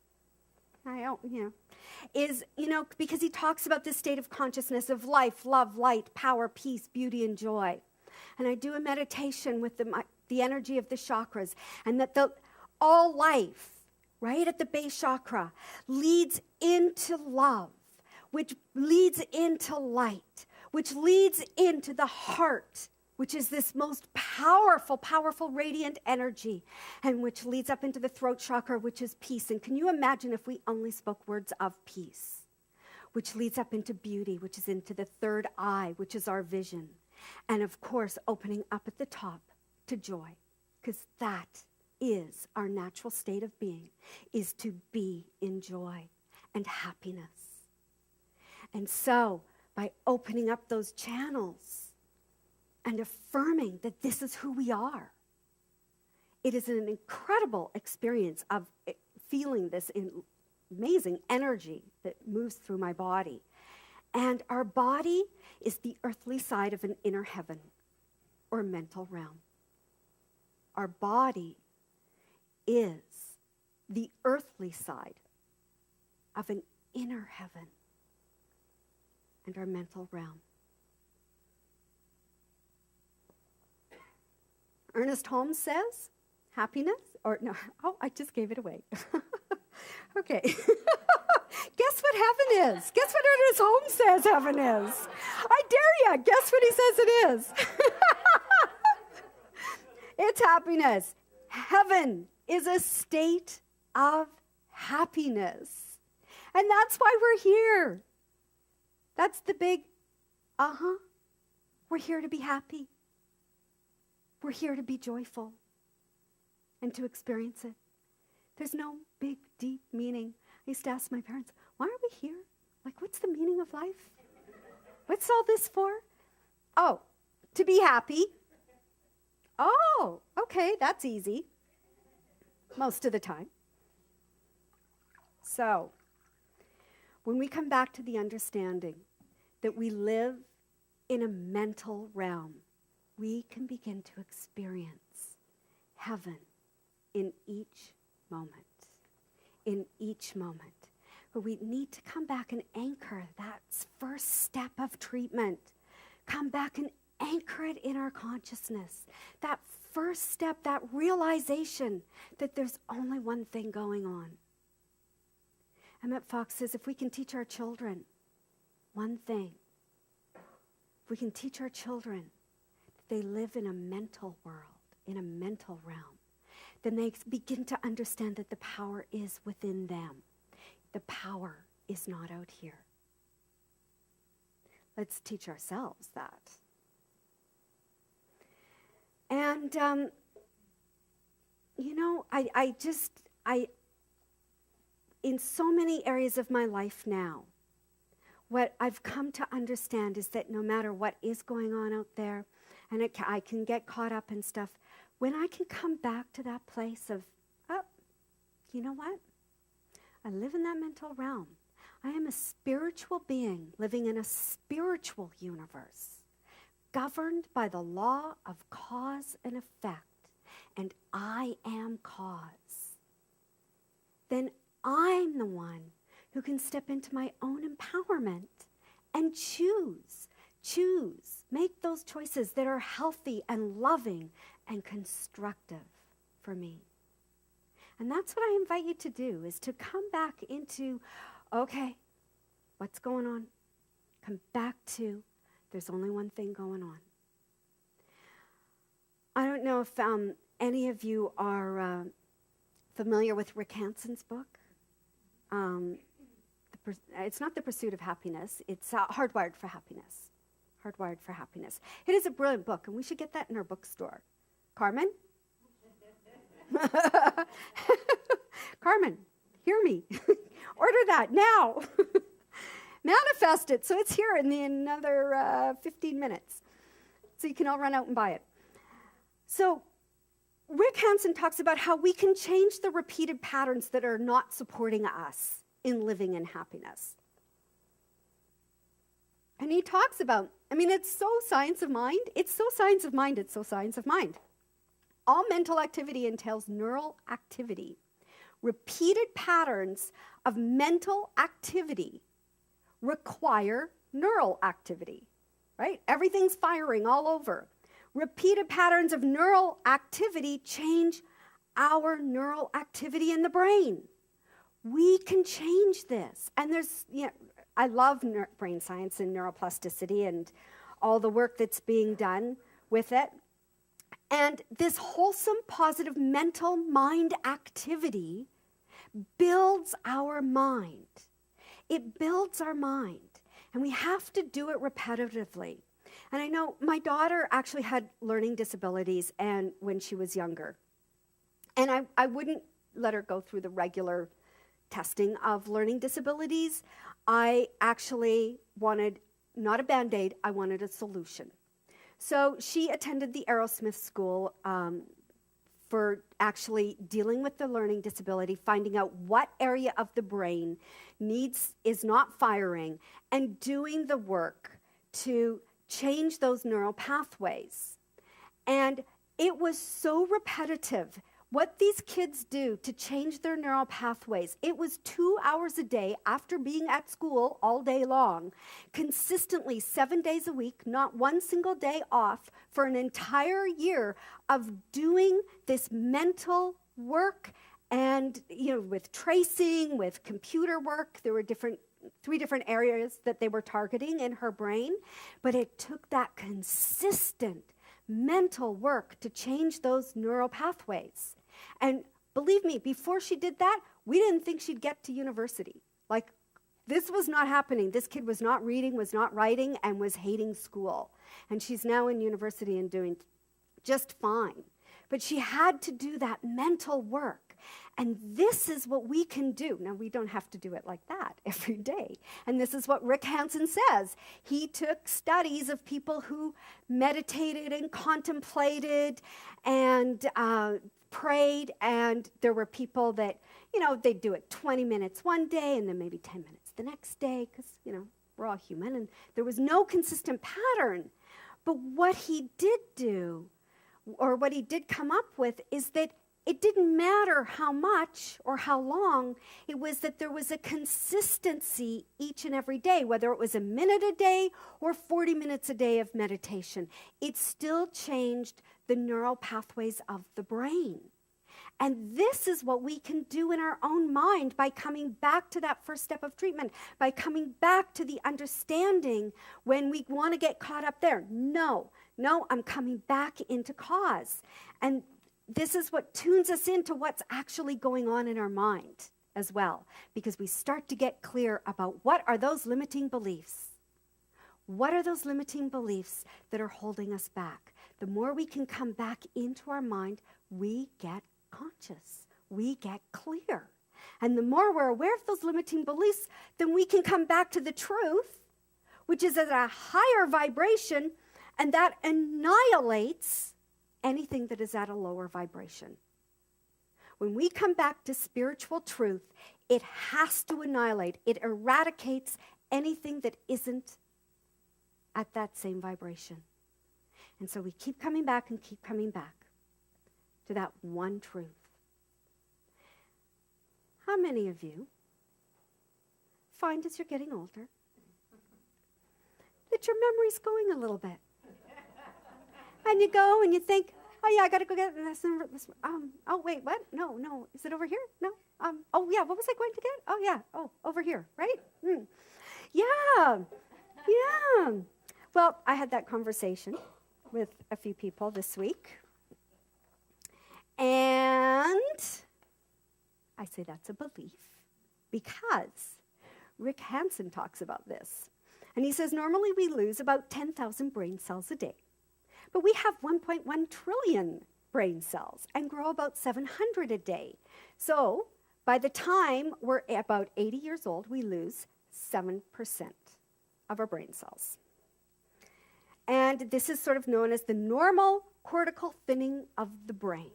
Speaker 4: Because he talks about this state of consciousness of life, love, light, power, peace, beauty, and joy. And I do a meditation with the energy of the chakras, and that all life, right at the base chakra, leads into love, which leads into light, which leads into the heart, which is this most powerful, powerful, radiant energy, and which leads up into the throat chakra, which is peace. And can you imagine if we only spoke words of peace, which leads up into beauty, which is into the third eye, which is our vision. And of course, opening up at the top to joy, because that is our natural state of being, is to be in joy and happiness. And so, by opening up those channels and affirming that this is who we are, it is an incredible experience of feeling this amazing energy that moves through my body. And our body is the earthly side of an inner heaven or mental realm. Our body is the earthly side of an inner heaven and our mental realm. Ernest Holmes says, happiness, I just gave it away. Okay. Guess what heaven is? Guess what Ernest Holmes says heaven is? I dare you. Guess what he says it is? It's happiness. Heaven is a state of happiness. And that's why we're here. That's the big, We're here to be happy. We're here to be joyful and to experience it. There's no big, deep meaning. I used to ask my parents, why are we here? Like, what's the meaning of life? What's all this for? Oh, to be happy. Oh, okay, that's easy. Most of the time. So, when we come back to the understanding that we live in a mental realm, we can begin to experience heaven in each moment. In each moment. But we need to come back and anchor that first step of treatment. Come back and anchor it in our consciousness. That first step, that realization that there's only one thing going on. Emmett Fox says, if we can teach our children one thing, if we can teach our children that they live in a mental world, in a mental realm, then they begin to understand that the power is within them. The power is not out here. Let's teach ourselves that. And, I in so many areas of my life now, what I've come to understand is that no matter what is going on out there, and I can get caught up in stuff, when I can come back to that place of, you know what? I live in that mental realm. I am a spiritual being living in a spiritual universe, governed by the law of cause and effect, and I am cause. Then I'm the one who can step into my own empowerment and choose, make those choices that are healthy and loving and constructive for me. And that's what I invite you to do, is to come back into, okay, what's going on? Come back to, there's only one thing going on. I don't know if any of you are familiar with Rick Hanson's book. It's not The Pursuit of Happiness. It's Hardwired for Happiness. Hardwired for Happiness. It is a brilliant book, and we should get that in our bookstore. Carmen? Carmen, hear me. Order that now. Manifest it so it's here in another 15 minutes. So you can all run out and buy it. So Rick Hansen talks about how we can change the repeated patterns that are not supporting us in living in happiness. And he talks about, it's so science of mind. It's so science of mind. It's so science of mind. All mental activity entails neural activity. Repeated patterns of mental activity require neural activity, right? Everything's firing all over. Repeated patterns of neural activity change our neural activity in the brain. We can change this. And I love brain science and neuroplasticity and all the work that's being done with it. And this wholesome, positive mental mind activity builds our mind. It builds our mind. And we have to do it repetitively. And I know my daughter actually had learning disabilities and when she was younger. And I wouldn't let her go through the regular testing of learning disabilities. I actually wanted not a Band-Aid, I wanted a solution. So she attended the Aerosmith School for actually dealing with the learning disability, finding out what area of the brain is not firing, and doing the work to change those neural pathways. And it was so repetitive. What these kids do to change their neural pathways, it was 2 hours a day after being at school all day long, consistently 7 days a week, not one single day off, for an entire year of doing this mental work and, with tracing, with computer work. There were 3 different areas that they were targeting in her brain, but it took that consistent mental work to change those neural pathways. And believe me, before she did that, we didn't think she'd get to university. Like, this was not happening. This kid was not reading, was not writing, and was hating school. And she's now in university and doing just fine. But she had to do that mental work. And this is what we can do. Now, we don't have to do it like that every day. And this is what Rick Hansen says. He took studies of people who meditated and contemplated and prayed, and there were people that, they'd do it 20 minutes one day and then maybe 10 minutes the next day because, we're all human, and there was no consistent pattern. But what he did do, or what he did come up with, is that it didn't matter how much or how long, it was that there was a consistency each and every day, whether it was a minute a day or 40 minutes a day of meditation. It still changed the neural pathways of the brain. And this is what we can do in our own mind by coming back to that first step of treatment, by coming back to the understanding when we want to get caught up there. No, I'm coming back into cause. And this is what tunes us into what's actually going on in our mind as well, because we start to get clear about what are those limiting beliefs. What are those limiting beliefs that are holding us back? The more we can come back into our mind, we get conscious. We get clear. And the more we're aware of those limiting beliefs, then we can come back to the truth, which is at a higher vibration, and that annihilates anything that is at a lower vibration. When we come back to spiritual truth, it has to annihilate. It eradicates anything that isn't at that same vibration. And so we keep coming back and keep coming back to that one truth. How many of you find as you're getting older that your memory's going a little bit? And you go and you think, oh yeah, I gotta go get this. Oh wait, what? No, is it over here? No. Oh yeah, what was I going to get? Oh yeah, over here, right? Yeah. Well, I had that conversation with a few people this week. And I say that's a belief because Rick Hansen talks about this. And he says normally we lose about 10,000 brain cells a day. But we have 1.1 trillion brain cells and grow about 700 a day. So by the time we're about 80 years old, we lose 7% of our brain cells. And this is sort of known as the normal cortical thinning of the brain.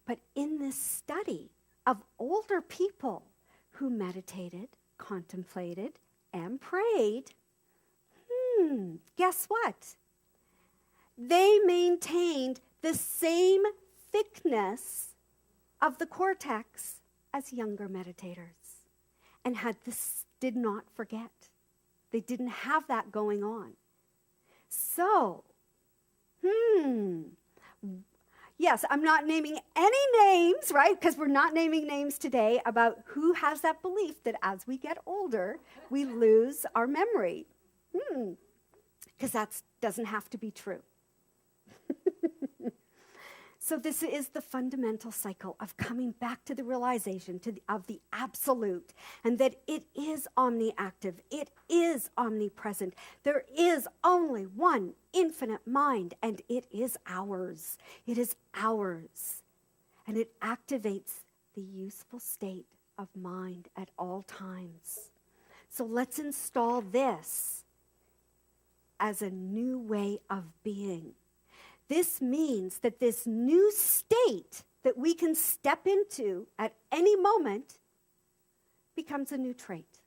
Speaker 4: But in this study of older people who meditated, contemplated, and prayed, guess what? They maintained the same thickness of the cortex as younger meditators and did not forget. They didn't have that going on. So, yes, I'm not naming any names, right? Because we're not naming names today about who has that belief that as we get older, we lose our memory. Because that doesn't have to be true. So this is the fundamental cycle of coming back to the realization of the absolute, and that it is omniactive, it is omnipresent. There is only one infinite mind, and it is ours. It is ours. And it activates the useful state of mind at all times. So let's install this as a new way of being. This means that this new state that we can step into at any moment becomes a new trait.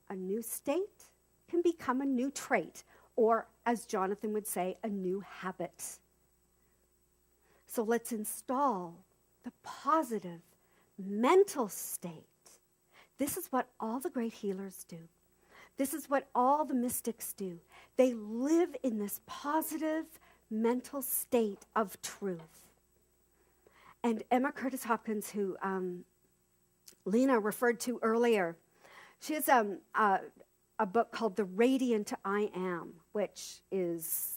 Speaker 4: A new state can become a new trait, or as Jonathan would say, a new habit. So let's install the positive mental state. This is what all the great healers do. This is what all the mystics do. They live in this positive mental state of truth. And Emma Curtis Hopkins, who Lena referred to earlier, she has a book called The Radiant I Am, which is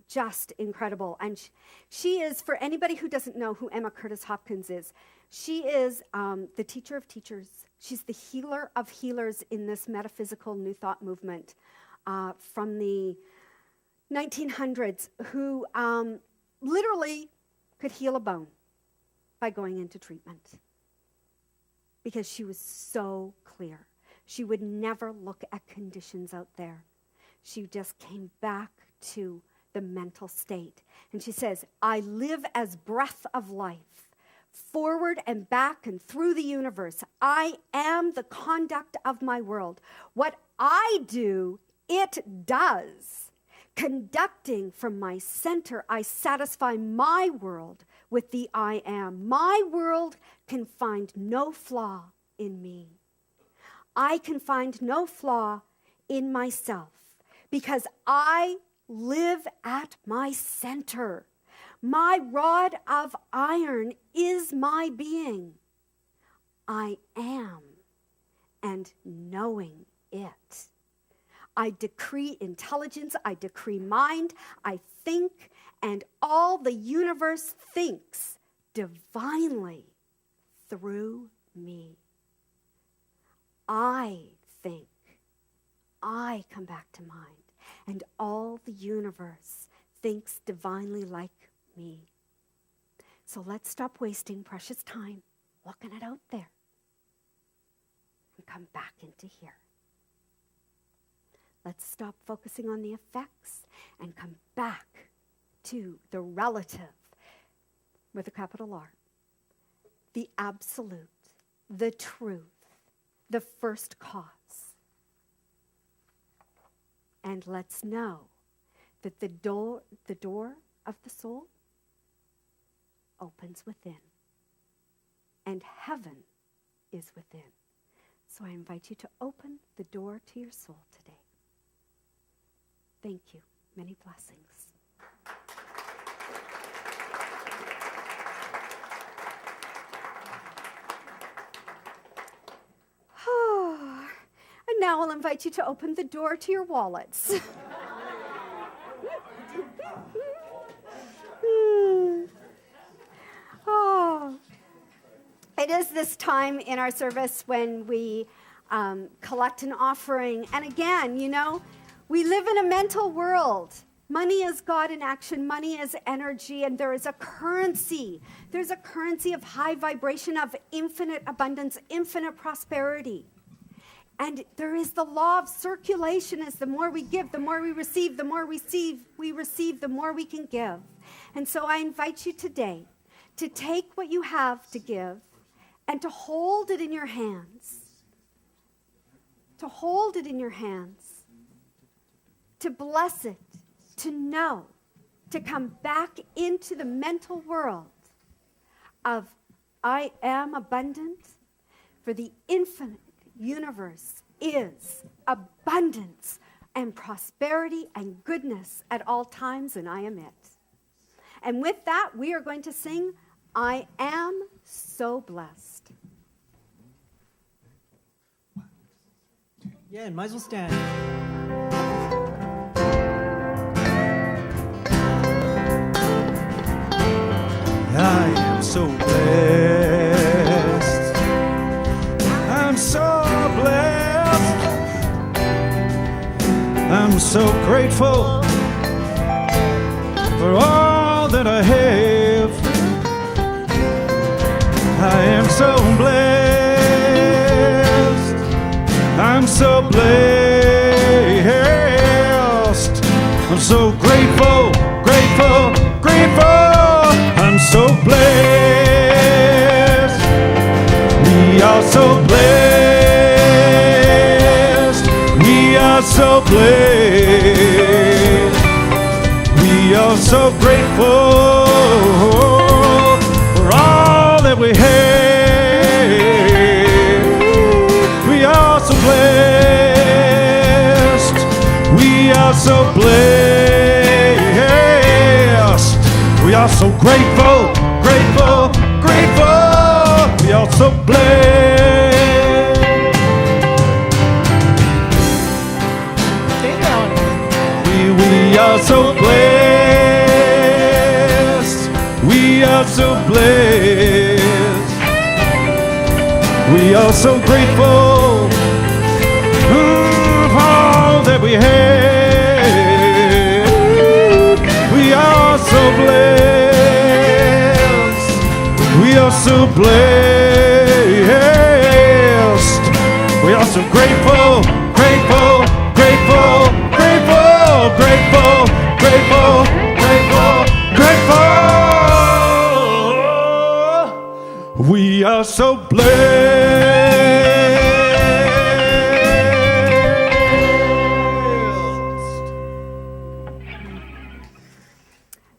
Speaker 4: just incredible. And she is, for anybody who doesn't know who Emma Curtis Hopkins is, she is the teacher of teachers. She's the healer of healers in this metaphysical New Thought movement from the 1900s, who literally could heal a bone by going into treatment because she was so clear. She would never look at conditions out there. She just came back to the mental state. And she says, I live as breath of life, forward and back and through the universe. I am the conduct of my world. What I do, it does. Conducting from my center, I satisfy my world with the I am. My world can find no flaw in me. I can find no flaw in myself because I live at my center. My rod of iron is my being. I am, and knowing it. I decree intelligence, I decree mind, I think, and all the universe thinks divinely through me. I think, I come back to mind, and all the universe thinks divinely like me. So let's stop wasting precious time looking it out there and come back into here. Let's stop focusing on the effects and come back to the relative with a capital R, the absolute, the truth, the first cause. And let's know that the door of the soul opens within, and heaven is within. So I invite you to open the door to your soul today. Thank you. Many blessings. And now I'll invite you to open the door to your wallets. It is this time in our service when we collect an offering. And again, you know, we live in a mental world. Money is God in action. Money is energy. And there is a currency. There's a currency of high vibration, of infinite abundance, infinite prosperity. And there is the law of circulation. As the more we give, the more we receive. The more we receive, the more we can give. And so I invite you today to take what you have to give and to hold it in your hands. To hold it in your hands. To bless it. To know. To come back into the mental world of I am abundant, for the infinite universe is abundance and prosperity and goodness at all times, and I am it. And with that, we are going to sing, I Am So Blessed.
Speaker 2: Yeah, and might as well stand.
Speaker 1: I am so blessed. I'm so blessed. I'm so grateful for all that I have. I am so blessed. I'm so blessed. I'm so grateful, grateful, grateful. I'm so blessed. We are so blessed. We are so blessed. We are so grateful for all that we have. We are so blessed. We are so blessed. We are so grateful, grateful, grateful. We are so blessed.
Speaker 2: Stay down.
Speaker 1: We are so blessed. We are so blessed. We are so grateful for all that we have. We are so blessed. We are so blessed. We are so grateful, grateful, grateful, grateful, grateful, grateful, grateful, grateful. We are so blessed.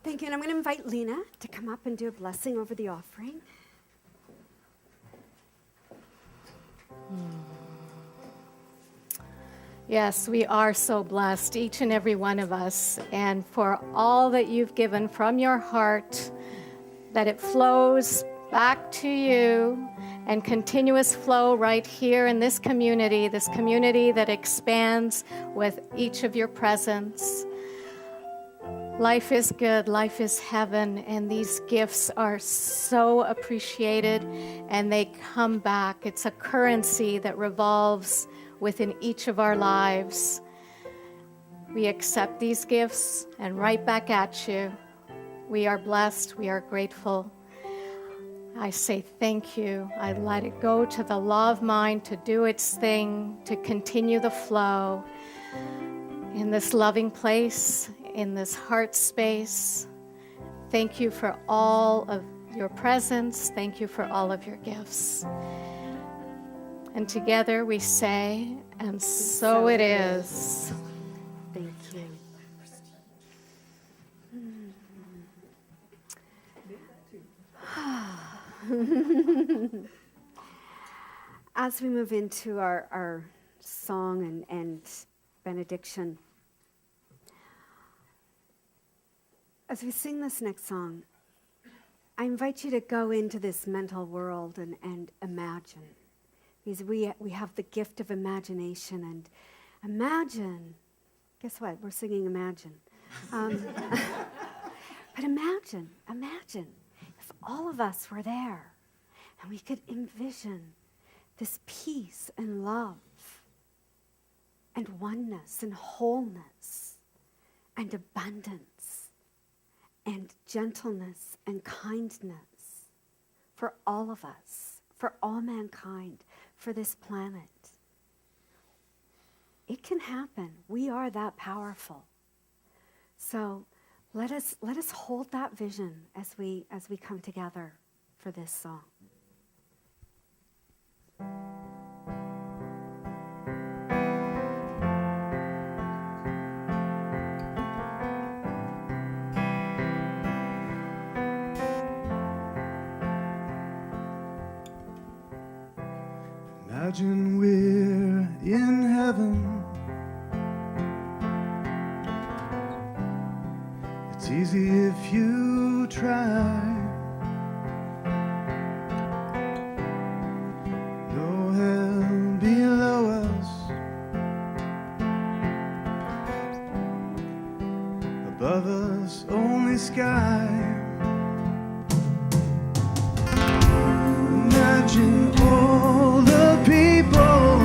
Speaker 4: Thank you, and I'm going to invite Lena to come up and do a blessing over the offering.
Speaker 5: Yes, we are so blessed, each and every one of us, and for all that you've given from your heart, that it flows back to you and continuous flow right here in this community that expands with each of your presence. Life is good, life is heaven, and these gifts are so appreciated, and they come back. It's a currency that revolves within each of our lives. We accept these gifts and right back at you. We are blessed, we are grateful. I say thank you. I let it go to the law of mind to do its thing, to continue the flow in this loving place, in this heart space. Thank you for all of your presence. Thank you for all of your gifts. And together we say, and so it is.
Speaker 4: Thank you. As we move into our song and benediction, as we sing this next song, I invite you to go into this mental world and imagine. Because we have the gift of imagination, and imagine, guess what? We're singing Imagine. But imagine if all of us were there and we could envision this peace and love and oneness and wholeness and abundance and gentleness and kindness for all of us, for all mankind, for this planet. It can happen. We are that powerful. So Let us hold that vision as we come together for this song.
Speaker 1: Imagine we're in heaven. It's easy if you try. No hell below us. Above us, only sky. Imagine all the people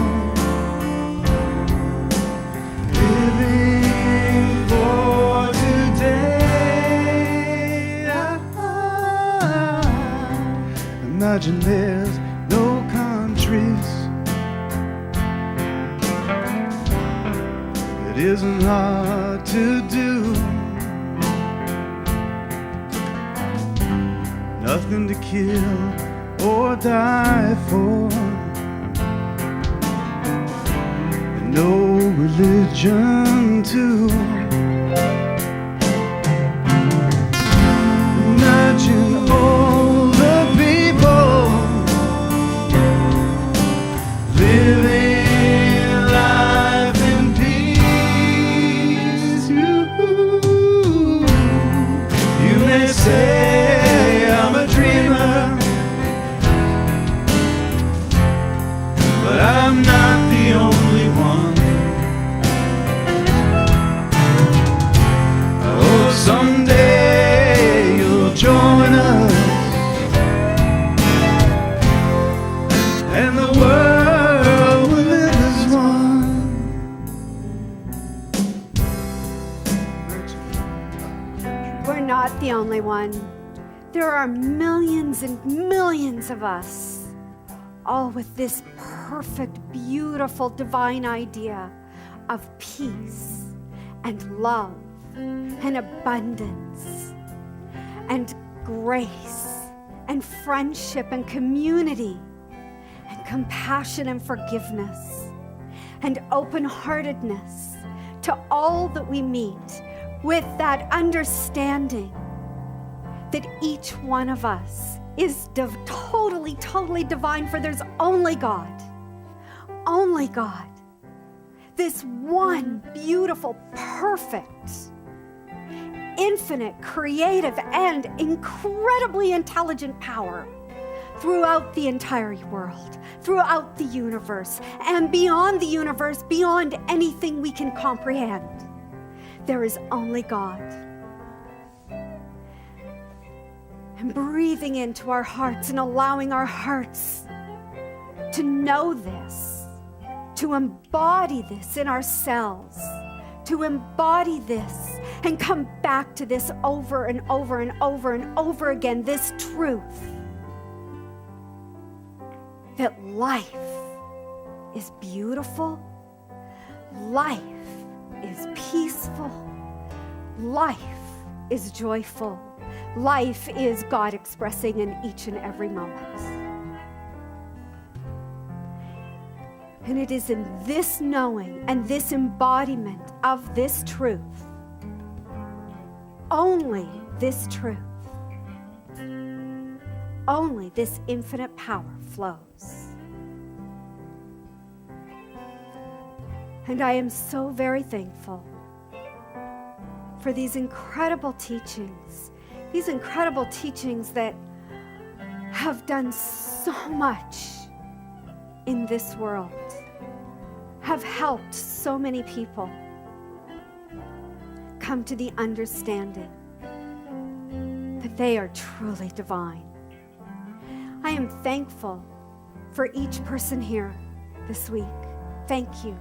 Speaker 1: living for today. Imagine there's no countries. It isn't hard to do. Nothing to kill or die for, and no religion too. Imagine all the people living life in peace. You may say I'm a dreamer, but I'm not the only one. I hope someday you'll join us, and the world will live as one.
Speaker 4: We're not the only one. There are millions and millions of us, all with this perfect, beautiful, divine idea of peace and love and abundance and grace and friendship and community and compassion and forgiveness and open-heartedness to all that we meet, with that understanding that each one of us is totally, totally divine, for there's only God. Only God. This one beautiful, perfect, infinite, creative, and incredibly intelligent power throughout the entire world, throughout the universe, and beyond the universe, beyond anything we can comprehend. There is only God. And breathing into our hearts and allowing our hearts to know this, to embody this in ourselves, to embody this and come back to this over and over and over and over again, this truth that life is beautiful, life is peaceful, life is joyful, life is God expressing in each and every moment. And it is in this knowing and this embodiment of this truth, only this truth, only this infinite power flows. And I am so very thankful for these incredible teachings that have done so much in this world, have helped so many people come to the understanding that they are truly divine. I am thankful for each person here this week. Thank you.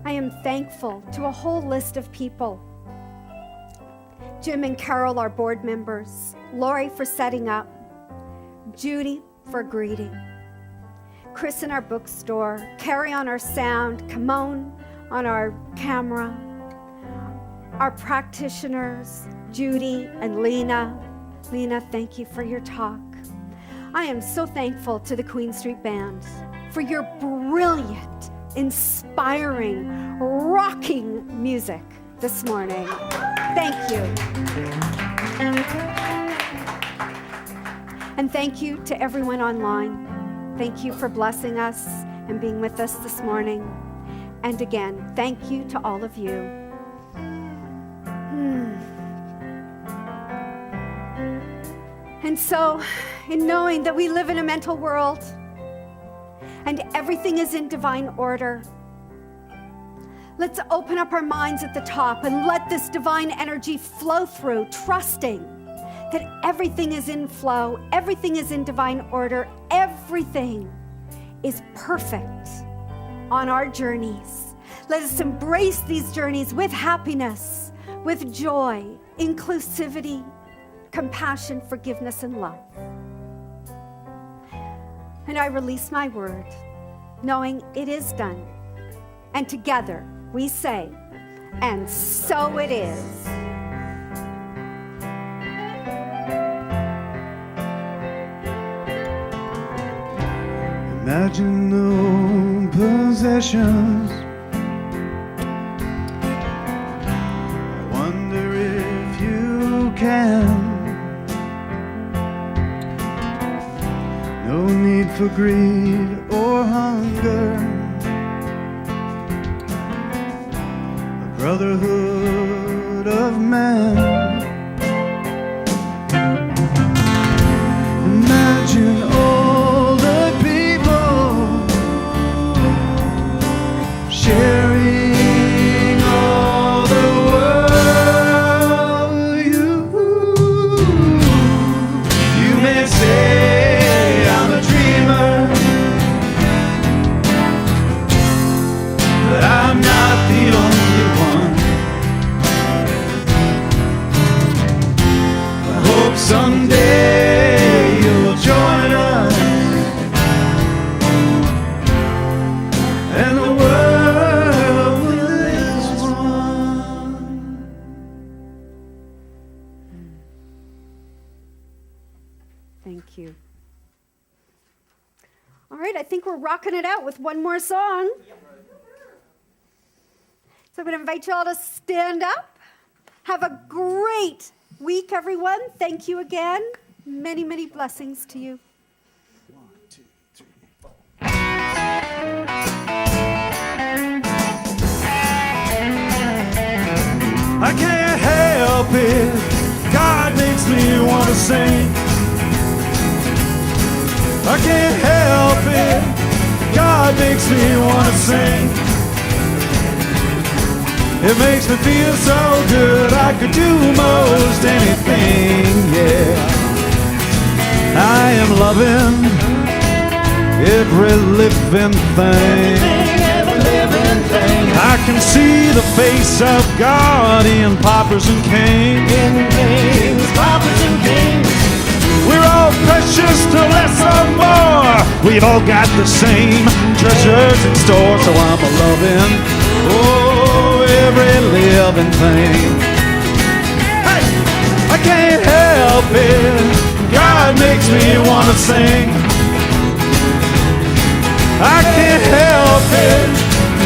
Speaker 4: I am thankful to a whole list of people. Jim and Carol, our board members, Lori for setting up, Judy for greeting, Chris in our bookstore, Carrie on our sound, Kimon on our camera, our practitioners, Judy and Lena. Lena, thank you for your talk. I am so thankful to the Queen Street Band for your brilliant, inspiring, rocking music this morning. Thank you. And thank you to everyone online. Thank you for blessing us and being with us this morning. And again, thank you to all of you. And so, in knowing that we live in a mental world and everything is in divine order, let's open up our minds at the top and let this divine energy flow through, trusting that everything is in flow, everything is in divine order, everything is perfect on our journeys. Let us embrace these journeys with happiness, with joy, inclusivity, compassion, forgiveness, and love. And I release my word, knowing it is done. And together we say, and so it is.
Speaker 1: Imagine no possessions. I wonder if you can. No need for greed or hunger. A brotherhood of men. Imagine all the people sharing all the world. You may say I'm a dreamer, but I'm not the only one. I hope someday you'll join us, and the world will live as one.
Speaker 4: Thank you. All right, I think we're rocking it out with one more song. So I'm going to invite you all to stand up. Have a great week, everyone. Thank you again. Many, many blessings to you.
Speaker 1: I can't help it, God makes me want to sing. I can't help it, God makes me want to sing. It makes me feel so good, I could do most anything, yeah. I am loving every living thing. I can see the face of God in paupers and kings. We're all precious to less or more. We've all got the same treasures in store. So I'm a loving, oh, every living thing. Hey, I can't help it, God makes me want to sing. I can't help it,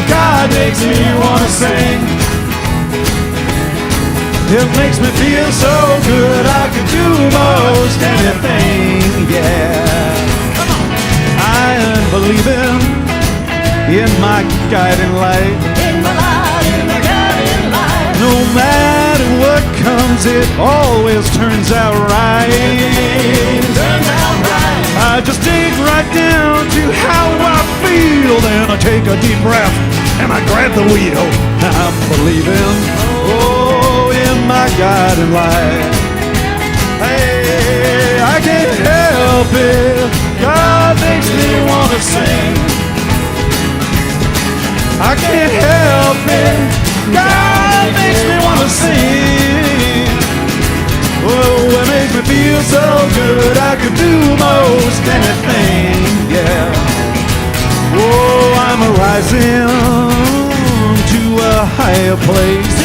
Speaker 1: God makes me want to sing. It makes me feel so good, I could do most anything, yeah. I am believing in my guiding light. No matter what comes, it always turns out right. I just dig right down to how I feel, then I take a deep breath and I grab the wheel. I'm believing, oh, in my guiding light. Hey, I can't help it, God makes me want to sing. I can't help it, God makes me want to sing. Oh, it makes me feel so good, I could do most anything, yeah. Oh, I'm rising to a higher place.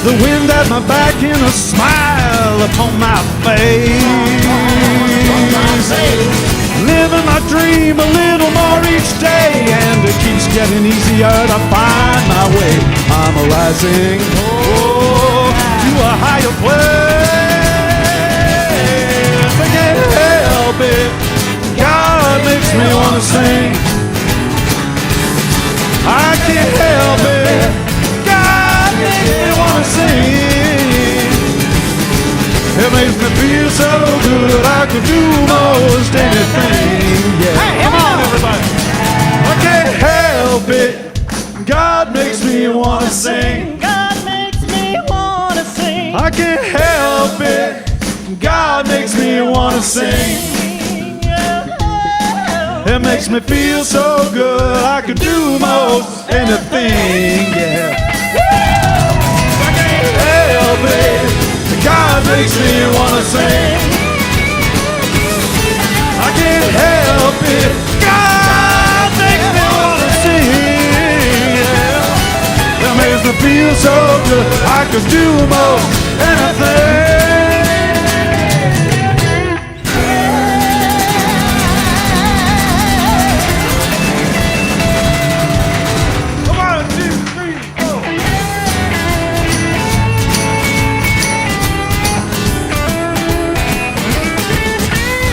Speaker 1: the wind at my back and a smile upon my face. Living my dream a little more each day, and it keeps getting easier to find my way. I'm rising to a higher place. I can't help it. God makes me want to sing. I can't help it. God makes me want to sing. It makes me feel so good I could do most anything. Yeah. Hey, come on, everybody. I can't help it. God makes me want to sing.
Speaker 2: God makes me want to sing.
Speaker 1: I can't help it. God makes me want to sing. It makes me feel so good I could do most anything. Yeah. I can't help it. God makes me want to sing. I can't help it. God makes me want to sing. Yeah. It makes me feel so good I could do most anything.